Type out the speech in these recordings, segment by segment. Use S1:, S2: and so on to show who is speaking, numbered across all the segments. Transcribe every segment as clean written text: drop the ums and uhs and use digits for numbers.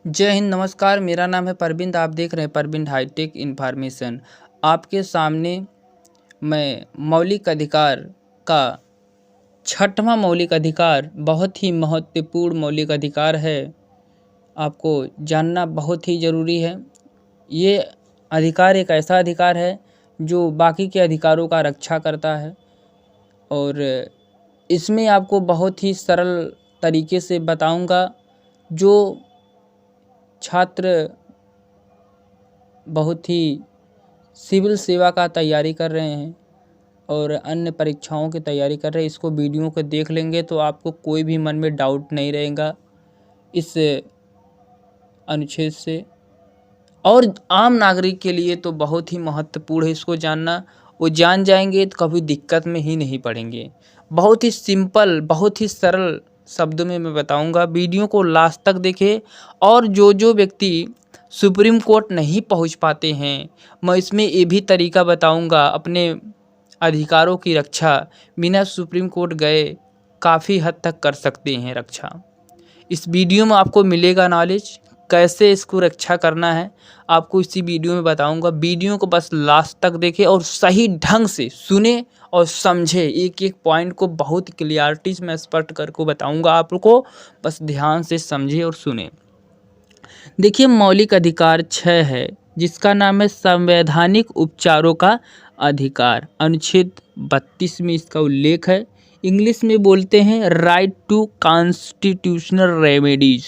S1: जय हिंद, नमस्कार। मेरा नाम है परबिंद। आप देख रहे हैं परबिंद हाईटेक इन्फॉर्मेशन। आपके सामने मैं मौलिक अधिकार का छठवां मौलिक अधिकार, बहुत ही महत्वपूर्ण मौलिक अधिकार है, आपको जानना बहुत ही ज़रूरी है। ये अधिकार एक ऐसा अधिकार है जो बाकी के अधिकारों का रक्षा करता है और इसमें आपको बहुत ही सरल तरीके से बताऊंगा। जो छात्र बहुत ही सिविल सेवा का तैयारी कर रहे हैं और अन्य परीक्षाओं की तैयारी कर रहे हैं, इसको वीडियो को देख लेंगे तो आपको कोई भी मन में डाउट नहीं रहेगा इस अनुच्छेद से। और आम नागरिक के लिए तो बहुत ही महत्वपूर्ण है इसको जानना। वो जान जाएंगे तो कभी दिक्कत में ही नहीं पड़ेंगे। बहुत ही सिंपल, बहुत ही सरल शब्दों में मैं बताऊंगा। वीडियो को लास्ट तक देखें। और जो व्यक्ति सुप्रीम कोर्ट नहीं पहुंच पाते हैं, मैं इसमें ये भी तरीका बताऊंगा अपने अधिकारों की रक्षा बिना सुप्रीम कोर्ट गए काफ़ी हद तक कर सकते हैं रक्षा। इस वीडियो में आपको मिलेगा नॉलेज, कैसे इसको रक्षा करना है आपको इसी वीडियो में बताऊंगा। वीडियो को बस लास्ट तक देखें और सही ढंग से सुने और समझे। एक एक पॉइंट को बहुत क्लियरिटी से मैं स्पष्ट करके बताऊंगा आपको, बस ध्यान से समझे और सुने। देखिए, मौलिक अधिकार 6 है जिसका नाम है संवैधानिक उपचारों का अधिकार। अनुच्छेद 32 में इसका उल्लेख है। इंग्लिश में बोलते हैं राइट टू कॉन्स्टिट्यूशनल रेमेडीज।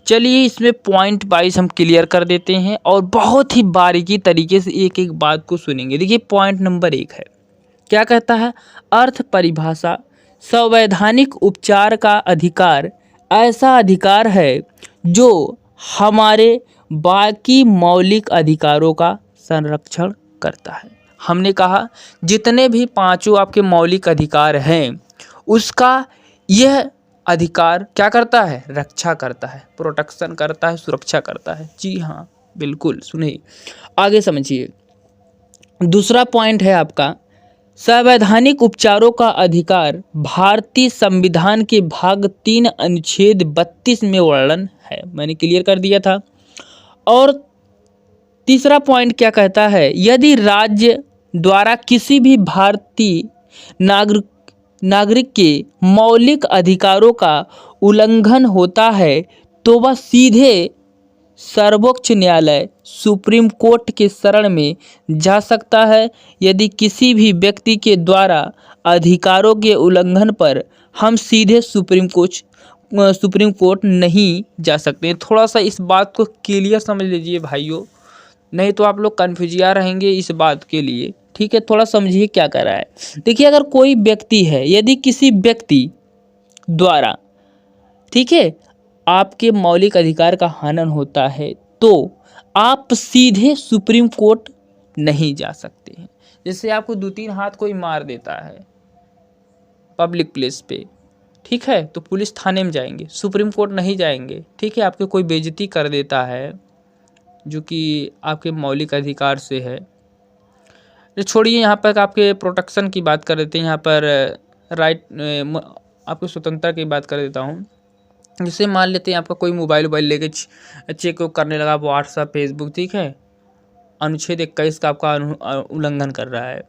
S1: चलिए इसमें पॉइंट वाइज हम क्लियर कर देते हैं और बहुत ही बारीकी तरीके से एक एक बात को सुनेंगे। देखिए, पॉइंट नंबर 1 है, क्या कहता है? अर्थ परिभाषा। संवैधानिक उपचार का अधिकार ऐसा अधिकार है जो हमारे बाकी मौलिक अधिकारों का संरक्षण करता है। हमने कहा जितने भी पांचों आपके मौलिक अधिकार हैं उसका यह अधिकार क्या करता है? रक्षा करता है, प्रोटेक्शन करता है, सुरक्षा करता है। जी हाँ, बिल्कुल। सुनिए आगे समझिए। दूसरा पॉइंट है आपका संवैधानिक उपचारों का अधिकार भारतीय संविधान के भाग 3 अनुच्छेद 32 में वर्णन है। मैंने क्लियर कर दिया था। और तीसरा पॉइंट क्या कहता है? यदि राज्य द्वारा किसी भी भारतीय नागरिक के मौलिक अधिकारों का उल्लंघन होता है तो वह सीधे सर्वोच्च न्यायालय सुप्रीम कोर्ट के शरण में जा सकता है। यदि किसी भी व्यक्ति के द्वारा अधिकारों के उल्लंघन पर हम सीधे सुप्रीम कोर्ट नहीं जा सकते। थोड़ा सा इस बात को क्लियर समझ लीजिए भाइयों, नहीं तो आप लोग कन्फ्यूजिया रहेंगे इस बात के लिए। ठीक है, थोड़ा समझिए क्या कर रहा है। देखिए, अगर कोई व्यक्ति है, यदि किसी व्यक्ति द्वारा, ठीक है, आपके मौलिक अधिकार का हनन होता है तो आप सीधे सुप्रीम कोर्ट नहीं जा सकते हैं। जैसे आपको 2-3 हाथ कोई मार देता है पब्लिक प्लेस पे, ठीक है, तो पुलिस थाने में जाएंगे, सुप्रीम कोर्ट नहीं जाएंगे। ठीक है, आपके कोई बेइज्जती कर देता है जो कि आपके मौलिक अधिकार से है। छोड़िए, यहाँ पर आपके प्रोटेक्शन की बात कर देते हैं। यहाँ पर राइट आपको स्वतंत्रता की बात कर देता हूँ। जैसे मान लेते हैं आपका कोई मोबाइल लेके चेक करने लगा व्हाट्सएप, फेसबुक, ठीक है, अनुच्छेद 21 का आपका उल्लंघन कर रहा है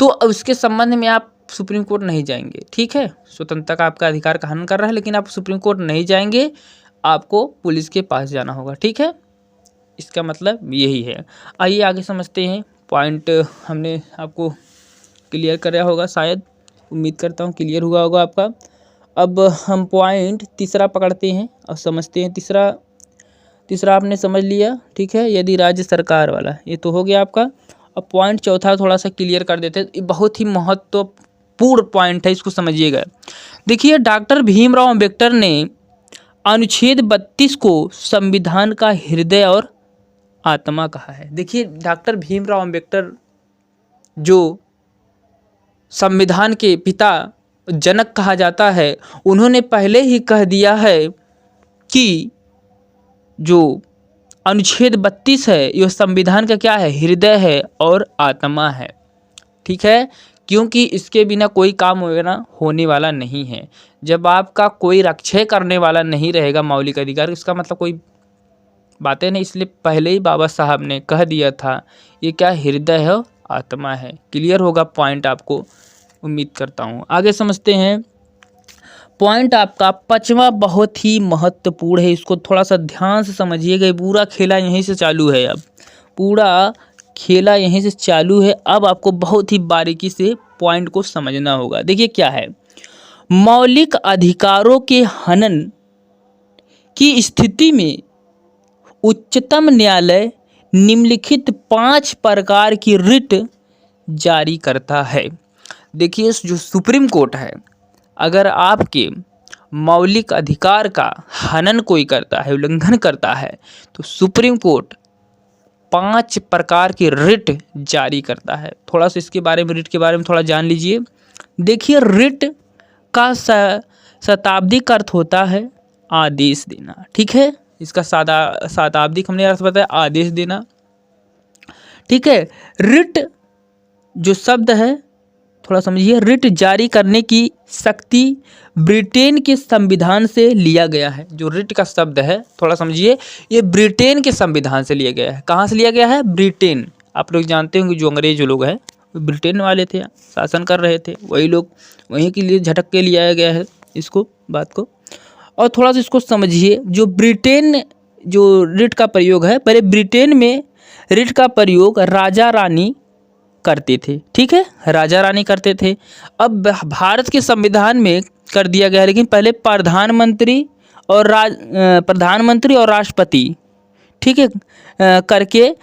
S1: तो उसके संबंध में आप सुप्रीम कोर्ट नहीं जाएंगे। ठीक है, स्वतंत्रता का आपका अधिकार का हनन कर रहा है लेकिन आप सुप्रीम कोर्ट नहीं जाएंगे, आपको पुलिस के पास जाना होगा। ठीक है, इसका मतलब यही है। आइए आगे समझते हैं। पॉइंट हमने आपको क्लियर कराया होगा, शायद, उम्मीद करता हूँ क्लियर हुआ होगा आपका। अब हम पॉइंट तीसरा पकड़ते हैं और समझते हैं। तीसरा आपने समझ लिया, ठीक है, यदि राज्य सरकार वाला, ये तो हो गया आपका। अब पॉइंट चौथा थोड़ा सा क्लियर कर देते हैं। ये बहुत ही महत्वपूर्ण पॉइंट है, इसको समझिएगा। देखिए, डॉक्टर भीमराव अम्बेडकर ने अनुच्छेद 32 को संविधान का हृदय और आत्मा कहा है। देखिए, डॉक्टर भीमराव अम्बेडकर जो संविधान के पिता, जनक कहा जाता है, उन्होंने पहले ही कह दिया है कि जो अनुच्छेद 32 है यह संविधान का क्या है? हृदय है और आत्मा है। ठीक है, क्योंकि इसके बिना कोई काम होने वाला नहीं है। जब आपका कोई रक्षा करने वाला नहीं रहेगा मौलिक अधिकार, इसका मतलब कोई बातें नहीं, इसलिए पहले ही बाबा साहब ने कह दिया था ये क्या हृदय है, आत्मा है। क्लियर होगा पॉइंट आपको, उम्मीद करता हूँ। आगे समझते हैं। पॉइंट आपका 5वां बहुत ही महत्वपूर्ण है, इसको थोड़ा सा ध्यान से समझिएगा। पूरा खेला यहीं से चालू है, अब पूरा खेला यहीं से चालू है। अब आपको बहुत ही बारीकी से पॉइंट को समझना होगा। देखिए क्या है, मौलिक अधिकारों के हनन की स्थिति में उच्चतम न्यायालय निम्नलिखित 5 प्रकार की रिट जारी करता है। देखिए जो सुप्रीम कोर्ट है, अगर आपके मौलिक अधिकार का हनन कोई करता है, उल्लंघन करता है, तो सुप्रीम कोर्ट 5 प्रकार की रिट जारी करता है। थोड़ा सा इसके बारे में, रिट के बारे में थोड़ा जान लीजिए। देखिए रिट का शताब्दिक अर्थ होता है आदेश देना, ठीक है। इसका शताब्दिक हमने अर्थ बताया आदेश देना, ठीक है। रिट जो शब्द है थोड़ा समझिए, रिट जारी करने की शक्ति ब्रिटेन के संविधान से लिया गया है। जो रिट का शब्द है थोड़ा समझिए, ये ब्रिटेन के संविधान से लिया गया है। कहाँ से लिया गया है? ब्रिटेन। आप लोग जानते होंगे जो अंग्रेज लोग हैं ब्रिटेन वाले थे, शासन कर रहे थे, वही लोग वहीं के लिए झटक के लिया गया है इसको, बात को। और थोड़ा सा इसको समझिए, जो ब्रिटेन जो रिट का प्रयोग है, पहले ब्रिटेन में रिट का प्रयोग राजा रानी करते थे, ठीक है, राजा रानी करते थे। अब भारत के संविधान में कर दिया गया है, लेकिन पहले प्रधानमंत्री और राष्ट्रपति, ठीक है, करके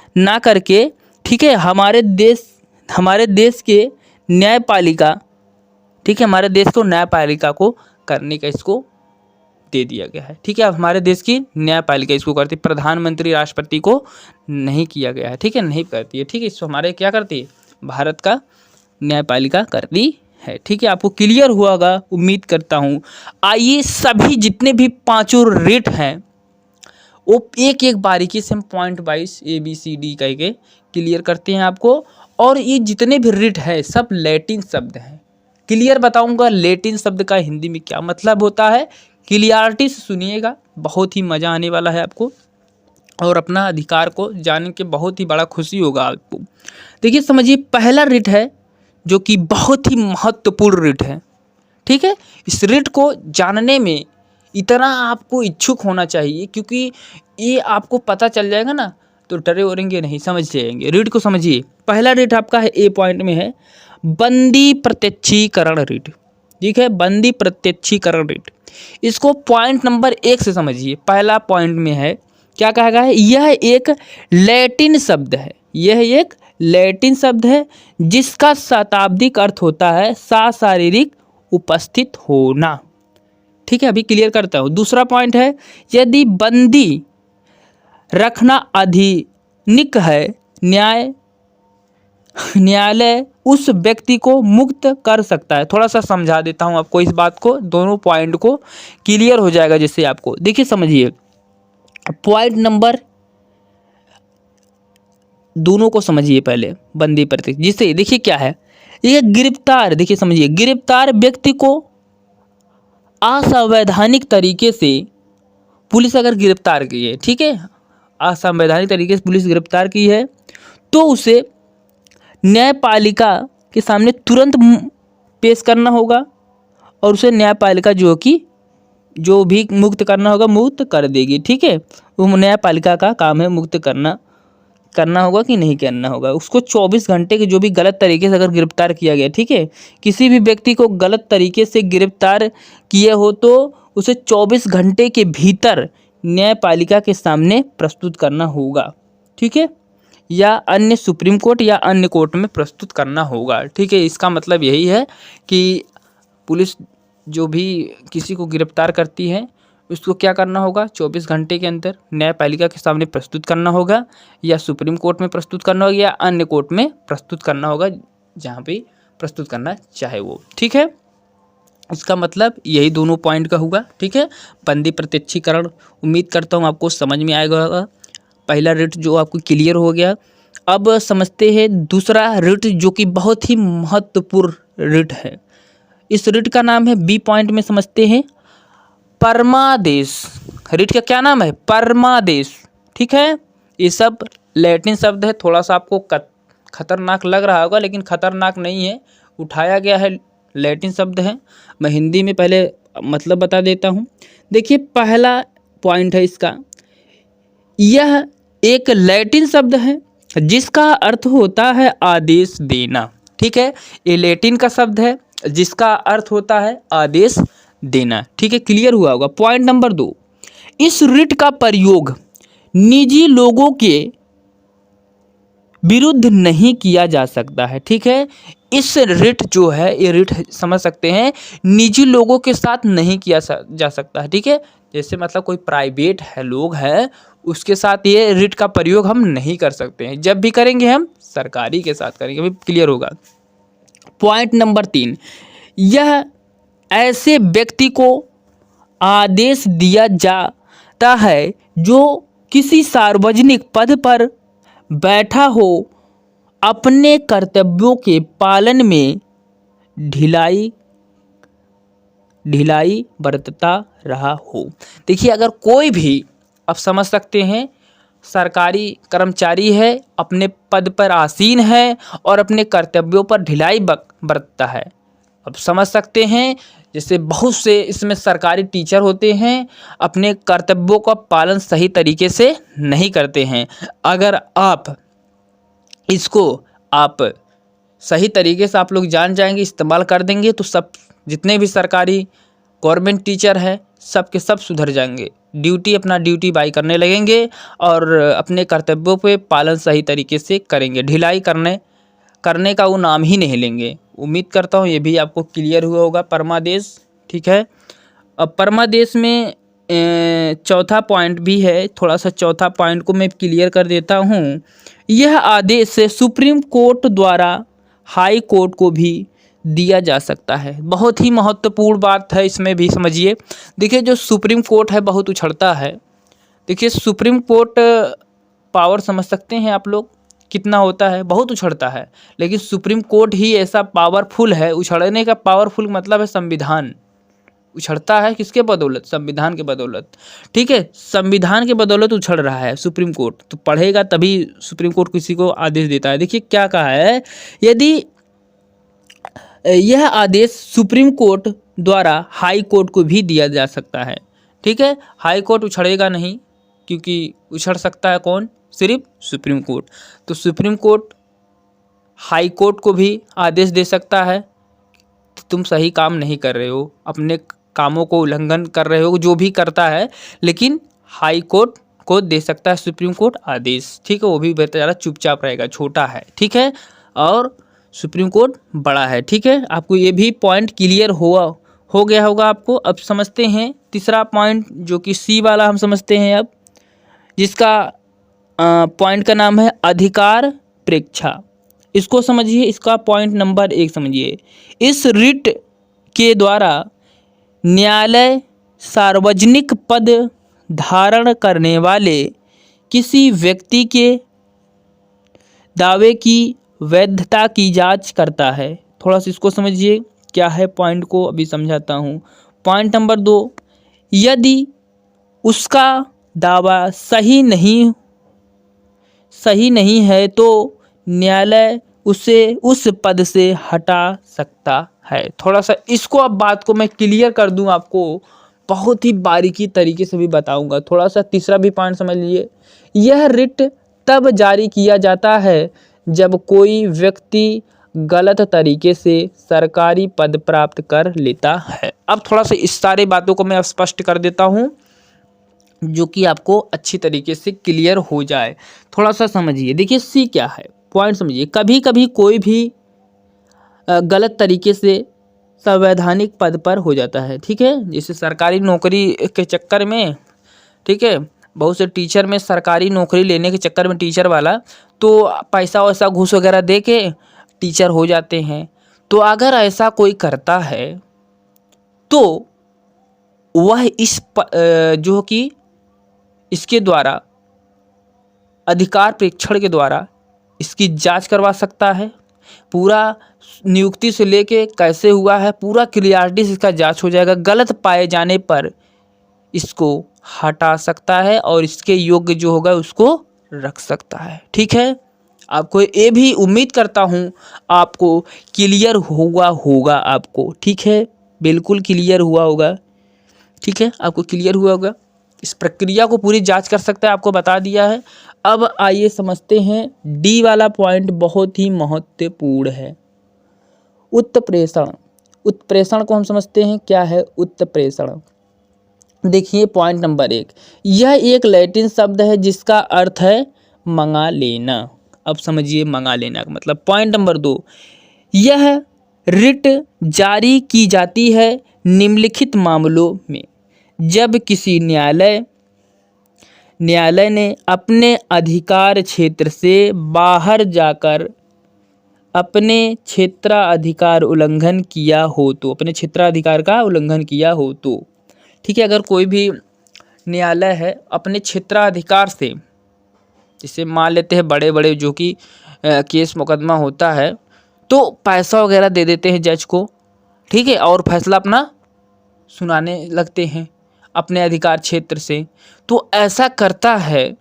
S1: ठीक है, हमारे देश के न्यायपालिका, ठीक है, हमारे देश को न्यायपालिका को करने का इसको दे दिया गया है, ठीक है। अब हमारे देश की न्यायपालिका इसको करती, प्रधानमंत्री राष्ट्रपति को नहीं किया गया है, ठीक है, नहीं करती है, ठीक है। इसको हमारे क्या करती है? भारत का न्यायपालिका करती है, ठीक है। आपको क्लियर हुआ होगा, उम्मीद करता हूँ। आइए सभी जितने भी 5 रिट हैं वो एक एक बारीकी से हम पॉइंट वाइज ABCD कह के क्लियर करते हैं आपको। और ये जितने भी रिट है सब लैटिन शब्द हैं। क्लियर बताऊंगा लैटिन शब्द का हिंदी में क्या मतलब होता है, क्लियरिटी से सुनिएगा, बहुत ही मज़ा आने वाला है आपको और अपना अधिकार को जान के बहुत ही बड़ा खुशी होगा आपको। देखिए समझिए, पहला रिट है जो कि बहुत ही महत्वपूर्ण रिट है, ठीक है। इस रिट को जानने में इतना आपको इच्छुक होना चाहिए, क्योंकि ये आपको पता चल जाएगा ना तो डरे ओरेंगे नहीं, समझ जाएंगे। रिट को समझिए। पहला रिट आपका है A पॉइंट में है बंदी प्रत्यक्षीकरण रिट, ठीक है, बंदी प्रत्यक्षीकरण रिट। इसको पॉइंट नंबर 1 से समझिए। पहला पॉइंट में है, क्या कहा गया है? यह एक लैटिन शब्द है, यह एक लैटिन शब्द है जिसका शताब्दिक अर्थ होता है शारीरिक उपस्थित होना, ठीक है। अभी क्लियर करता हूँ। दूसरा पॉइंट है, यदि बंदी रखना अधिनिक है, न्यायालय उस व्यक्ति को मुक्त कर सकता है। थोड़ा सा समझा देता हूँ आपको इस बात को, दोनों पॉइंट को क्लियर हो जाएगा जिससे आपको। देखिए समझिए, पॉइंट नंबर दोनों को समझिए पहले, बंदी प्रत्यक्ष, जिससे देखिए क्या है, ये गिरफ्तार, देखिए समझिए, गिरफ्तार व्यक्ति को असंवैधानिक तरीके से पुलिस अगर गिरफ्तार की है, ठीक है, असंवैधानिक तरीके से पुलिस गिरफ्तार की है, तो उसे न्यायपालिका के सामने तुरंत पेश करना होगा और उसे न्यायपालिका जो भी मुक्त करना होगा मुक्त कर देगी, ठीक है। वो न्यायपालिका का काम है मुक्त करना होगा कि नहीं करना होगा। उसको 24 घंटे के जो भी गलत तरीके से अगर गिरफ्तार किया गया, ठीक है, किसी भी व्यक्ति को गलत तरीके से गिरफ्तार किए हो तो उसे 24 घंटे के भीतर न्यायपालिका के सामने प्रस्तुत करना होगा, ठीक है, या अन्य सुप्रीम कोर्ट या अन्य कोर्ट में प्रस्तुत करना होगा, ठीक है। इसका मतलब यही है कि पुलिस जो भी किसी को गिरफ्तार करती है उसको क्या करना होगा, 24 घंटे के अंदर न्यायपालिका के सामने प्रस्तुत करना होगा, या सुप्रीम कोर्ट में प्रस्तुत करना होगा, या अन्य कोर्ट में प्रस्तुत करना होगा, जहाँ पे प्रस्तुत करना चाहे वो, ठीक है। इसका मतलब यही दोनों पॉइंट का होगा, ठीक है। बंदी प्रत्यक्षीकरण, उम्मीद करता हूँ आपको समझ में आएगा। पहला रिट जो आपको क्लियर हो गया। अब समझते हैं दूसरा रिट जो कि बहुत ही महत्वपूर्ण रिट है। इस रिट का नाम है B पॉइंट में समझते हैं परमादेश। रिट का क्या नाम है? परमादेश, ठीक है। ये सब लैटिन शब्द है, थोड़ा सा आपको खतरनाक लग रहा होगा लेकिन खतरनाक नहीं है, उठाया गया है, लैटिन शब्द है। मैं हिंदी में पहले मतलब बता देता हूँ। देखिए पहला पॉइंट है इसका, यह एक लैटिन शब्द है जिसका अर्थ होता है आदेश देना। ठीक है, ये लैटिन का शब्द है जिसका अर्थ होता है आदेश देना। ठीक है, क्लियर हुआ होगा। पॉइंट नंबर 2, इस रिट का प्रयोग निजी लोगों के विरुद्ध नहीं किया जा सकता है। ठीक है, इस रिट जो है, ये रिट समझ सकते हैं, निजी लोगों के साथ नहीं किया जा सकता है। ठीक है, जैसे मतलब कोई प्राइवेट है लोग है उसके साथ ये रिट का प्रयोग हम नहीं कर सकते हैं, जब भी करेंगे हम सरकारी के साथ करेंगे। अभी क्लियर होगा। पॉइंट नंबर 3, यह ऐसे व्यक्ति को आदेश दिया जाता है जो किसी सार्वजनिक पद पर बैठा हो, अपने कर्तव्यों के पालन में ढिलाई बरतता रहा हो। देखिए अगर कोई भी, आप समझ सकते हैं, सरकारी कर्मचारी है, अपने पद पर आसीन है और अपने कर्तव्यों पर ढिलाई बरतता है। अब समझ सकते हैं, जैसे बहुत से इसमें सरकारी टीचर होते हैं, अपने कर्तव्यों का पालन सही तरीके से नहीं करते हैं। अगर आप इसको सही तरीके से आप लोग जान जाएंगे, इस्तेमाल कर देंगे, तो सब जितने भी सरकारी गवर्नमेंट टीचर हैं सब के सब सुधर जाएंगे, अपना ड्यूटी बाई करने लगेंगे और अपने कर्तव्यों पे पालन सही तरीके से करेंगे। ढिलाई करने का वो नाम ही नहीं लेंगे। उम्मीद करता हूँ ये भी आपको क्लियर हुआ होगा परमादेश। ठीक है, अब परमादेश में चौथा पॉइंट भी है, थोड़ा सा चौथा पॉइंट को मैं क्लियर कर देता हूँ। यह आदेश सुप्रीम कोर्ट द्वारा हाई कोर्ट को भी दिया जा सकता है। बहुत ही महत्वपूर्ण बात है, इसमें भी समझिए। देखिए जो सुप्रीम कोर्ट है बहुत उछड़ता है। देखिए सुप्रीम कोर्ट पावर समझ सकते हैं आप लोग कितना होता है, बहुत उछड़ता है, लेकिन सुप्रीम कोर्ट ही ऐसा पावरफुल है। उछड़ने का पावरफुल मतलब है संविधान। उछड़ता है किसके बदौलत? संविधान के बदौलत। ठीक है, संविधान के बदौलत उछड़ रहा है सुप्रीम कोर्ट, तो पढ़ेगा तभी सुप्रीम कोर्ट किसी को आदेश देता है। देखिए क्या कहा है, यदि यह आदेश सुप्रीम कोर्ट द्वारा हाई कोर्ट को भी दिया जा सकता है। ठीक है, हाई कोर्ट उछड़ेगा नहीं, क्योंकि उछड़ सकता है कौन? सिर्फ सुप्रीम कोर्ट। तो सुप्रीम कोर्ट हाई कोर्ट को भी आदेश दे सकता है कि तुम सही काम नहीं कर रहे हो, अपने कामों को उल्लंघन कर रहे हो, जो भी करता है, लेकिन हाई कोर्ट को दे सकता है सुप्रीम कोर्ट आदेश। ठीक है, वो भी बेचारा चुपचाप रहेगा, छोटा है। ठीक है, और सुप्रीम कोर्ट बड़ा है। ठीक है, आपको ये भी पॉइंट क्लियर हो गया होगा आपको। अब समझते हैं तीसरा पॉइंट, जो कि सी वाला हम समझते हैं अब, जिसका पॉइंट का नाम है अधिकार प्रेक्षा। इसको समझिए, इसका पॉइंट नंबर 1 समझिए। इस रिट के द्वारा न्यायालय सार्वजनिक पद धारण करने वाले किसी व्यक्ति के दावे की वैधता की जांच करता है। थोड़ा सा इसको समझिए क्या है, पॉइंट को अभी समझाता हूँ। पॉइंट नंबर 2, यदि उसका दावा सही नहीं है तो न्यायालय उसे उस पद से हटा सकता है। थोड़ा सा इसको अब बात को मैं क्लियर कर दूं, आपको बहुत ही बारीकी तरीके से भी बताऊंगा। थोड़ा सा तीसरा भी पॉइंट समझ लीजिए। यह रिट तब जारी किया जाता है जब कोई व्यक्ति गलत तरीके से सरकारी पद प्राप्त कर लेता है। अब थोड़ा सा इस सारी बातों को मैं स्पष्ट कर देता हूँ, जो कि आपको अच्छी तरीके से क्लियर हो जाए। थोड़ा सा समझिए। देखिए सी क्या है, पॉइंट समझिए। कभी कभी कोई भी गलत तरीके से संवैधानिक पद पर हो जाता है। ठीक है, जैसे सरकारी नौकरी के चक्कर में, ठीक है, बहुत से टीचर में सरकारी नौकरी लेने के चक्कर में टीचर वाला तो पैसा वैसा घूस वगैरह दे के टीचर हो जाते हैं। तो अगर ऐसा कोई करता है तो वह जो कि इसके द्वारा अधिकार प्रेक्षण के द्वारा इसकी जांच करवा सकता है। पूरा नियुक्ति से लेके कैसे हुआ है पूरा क्लियरिटी से इसका जांच हो जाएगा। गलत पाए जाने पर इसको हटा सकता है और इसके योग्य जो होगा उसको रख सकता है। ठीक है, आपको ये भी उम्मीद करता हूँ आपको क्लियर होगा आपको। ठीक है, बिल्कुल क्लियर हुआ होगा। ठीक है, आपको क्लियर हुआ होगा। इस प्रक्रिया को पूरी जांच कर सकते हैं, आपको बता दिया है। अब आइए समझते हैं डी वाला पॉइंट, बहुत ही महत्वपूर्ण है, उत्प्रेषण। उत्प्रेषण को हम समझते हैं क्या है उत्प्रेषण। देखिए पॉइंट नंबर 1, यह एक लैटिन शब्द है जिसका अर्थ है मंगा लेना। अब समझिए मंगा लेना का मतलब। पॉइंट नंबर 2, यह रिट जारी की जाती है निम्नलिखित मामलों में, जब किसी न्यायालय ने अपने अधिकार क्षेत्र से बाहर जाकर अपने क्षेत्राधिकार उल्लंघन किया हो तो, अपने क्षेत्राधिकार का उल्लंघन किया हो तो। ठीक है, अगर कोई भी न्यायालय है अपने क्षेत्राधिकार से, जैसे मान लेते हैं बड़े बड़े जो कि केस मुकदमा होता है तो पैसा वगैरह दे देते हैं जज को। ठीक है, और फैसला अपना सुनाने लगते हैं अपने अधिकार क्षेत्र से। तो ऐसा करता है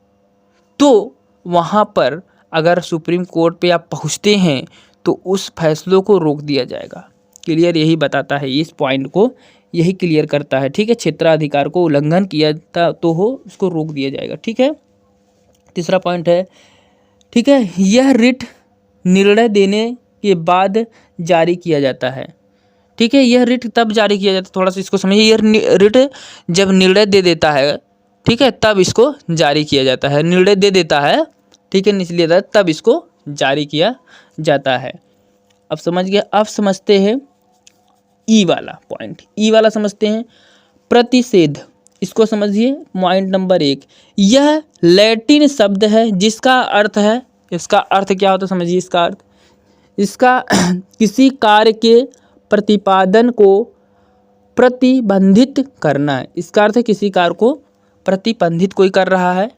S1: तो वहाँ पर अगर सुप्रीम कोर्ट पे आप पहुँचते हैं तो उस फैसलों को रोक दिया जाएगा। क्लियर, यही बताता है, इस पॉइंट को यही क्लियर करता है। ठीक है, क्षेत्राधिकार को उल्लंघन किया था तो हो उसको रोक दिया जाएगा। ठीक है, तीसरा पॉइंट है, ठीक है, यह रिट निर्णय देने के बाद जारी किया जाता है। ठीक है, यह रिट तब जारी किया जाता है, थोड़ा सा इसको समझिए। यह रिट जब निर्णय दे देता है, ठीक है, तब इसको जारी किया जाता है। निर्णय दे देता है, ठीक है, निचली अदालत, तब इसको जारी किया जाता है। अब समझ गया। अब समझते हैं ई वाला पॉइंट, ई वाला समझते हैं, प्रतिषेध। इसको समझिए पॉइंट नंबर 1, यह लैटिन शब्द है जिसका अर्थ है, इसका अर्थ क्या होता है समझिए। इसका अर्थ, इसका किसी कार्य के प्रतिपादन को प्रतिबंधित करना है। इसका अर्थ है किसी कार्य को प्रतिबंधित कोई कर रहा है,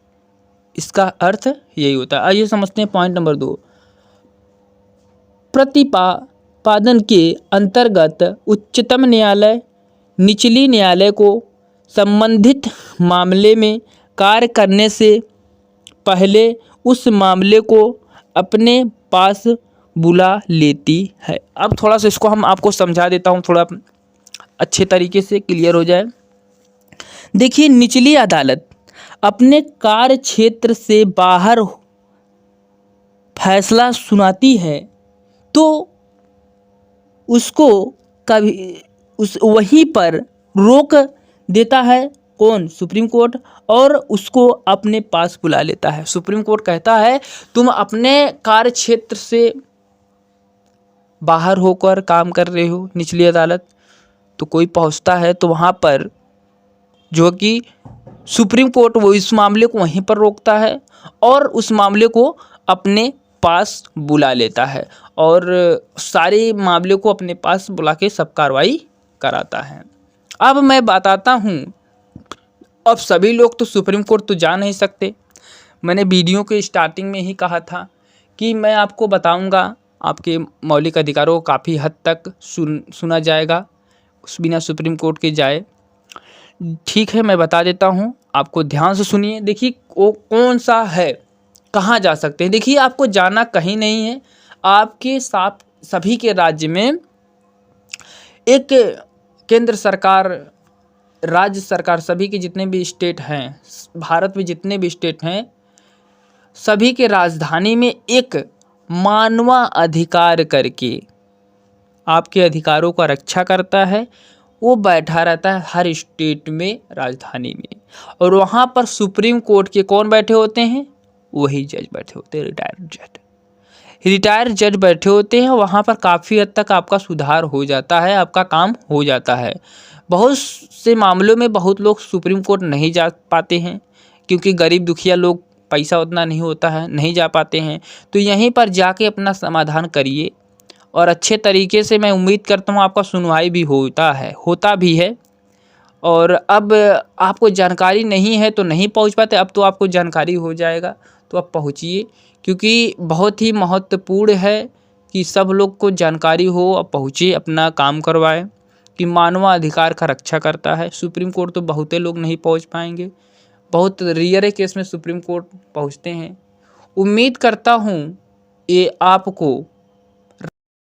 S1: इसका अर्थ यही होता है। आइए समझते हैं पॉइंट नंबर 2, प्रतिपादन के अंतर्गत उच्चतम न्यायालय निचली न्यायालय को संबंधित मामले में कार्य करने से पहले उस मामले को अपने पास बुला लेती है। अब थोड़ा सा इसको हम आपको समझा देता हूँ, थोड़ा अच्छे तरीके से क्लियर हो जाए। देखिए, निचली अदालत अपने कार्य क्षेत्र से बाहर फैसला सुनाती है तो उसको कभी वहीं पर रोक देता है कौन, सुप्रीम कोर्ट, और उसको अपने पास बुला लेता है। सुप्रीम कोर्ट कहता है तुम अपने कार्य क्षेत्र से बाहर होकर काम कर रहे हो, निचली अदालत, तो कोई पहुंचता है तो वहाँ पर जो कि सुप्रीम कोर्ट वो इस मामले को वहीं पर रोकता है और उस मामले को अपने पास बुला लेता है और सारे मामले को अपने पास बुला के सब कार्रवाई कराता है। अब मैं बताता हूँ, अब सभी लोग तो सुप्रीम कोर्ट तो जा नहीं सकते। मैंने वीडियो के स्टार्टिंग में ही कहा था कि मैं आपको बताऊंगा आपके मौलिक अधिकारों को काफ़ी हद तक सुना जाएगा उस बिना सुप्रीम कोर्ट के जाए। ठीक है, मैं बता देता हूँ, आपको ध्यान से सुनिए। देखिए वो कौन सा है, कहाँ जा सकते हैं। देखिए आपको जाना कहीं नहीं है, आपके साथ सभी के राज्य में एक केंद्र सरकार, राज्य सरकार, सभी के जितने भी स्टेट हैं, भारत में जितने भी स्टेट हैं, सभी के राजधानी में एक मानवाधिकार करके आपके अधिकारों का रक्षा करता है, वो बैठा रहता है हर स्टेट में, राजधानी में। और वहाँ पर सुप्रीम कोर्ट के कौन बैठे होते हैं, वही जज बैठे होते हैं, रिटायर्ड जज बैठे होते हैं। वहाँ पर काफ़ी हद तक आपका सुधार हो जाता है, आपका काम हो जाता है। बहुत से मामलों में बहुत लोग सुप्रीम कोर्ट नहीं जा पाते हैं क्योंकि गरीब दुखिया लोग, पैसा उतना नहीं होता है, नहीं जा पाते हैं। तो यहीं पर जाके अपना समाधान करिए और अच्छे तरीके से, मैं उम्मीद करता हूँ आपका सुनवाई भी होता भी है। और अब आपको जानकारी नहीं है तो नहीं पहुँच पाते, अब तो आपको जानकारी हो जाएगा, तो आप पहुँचिए, क्योंकि बहुत ही महत्वपूर्ण है कि सब लोग को जानकारी हो और पहुँचिए, अपना काम करवाएं। कि मानवाधिकार का रक्षा करता है। सुप्रीम कोर्ट तो बहुते लोग नहीं पहुंच पाएंगे, बहुत रेयर केस में सुप्रीम कोर्ट पहुंचते हैं। उम्मीद करता हूं ये आपको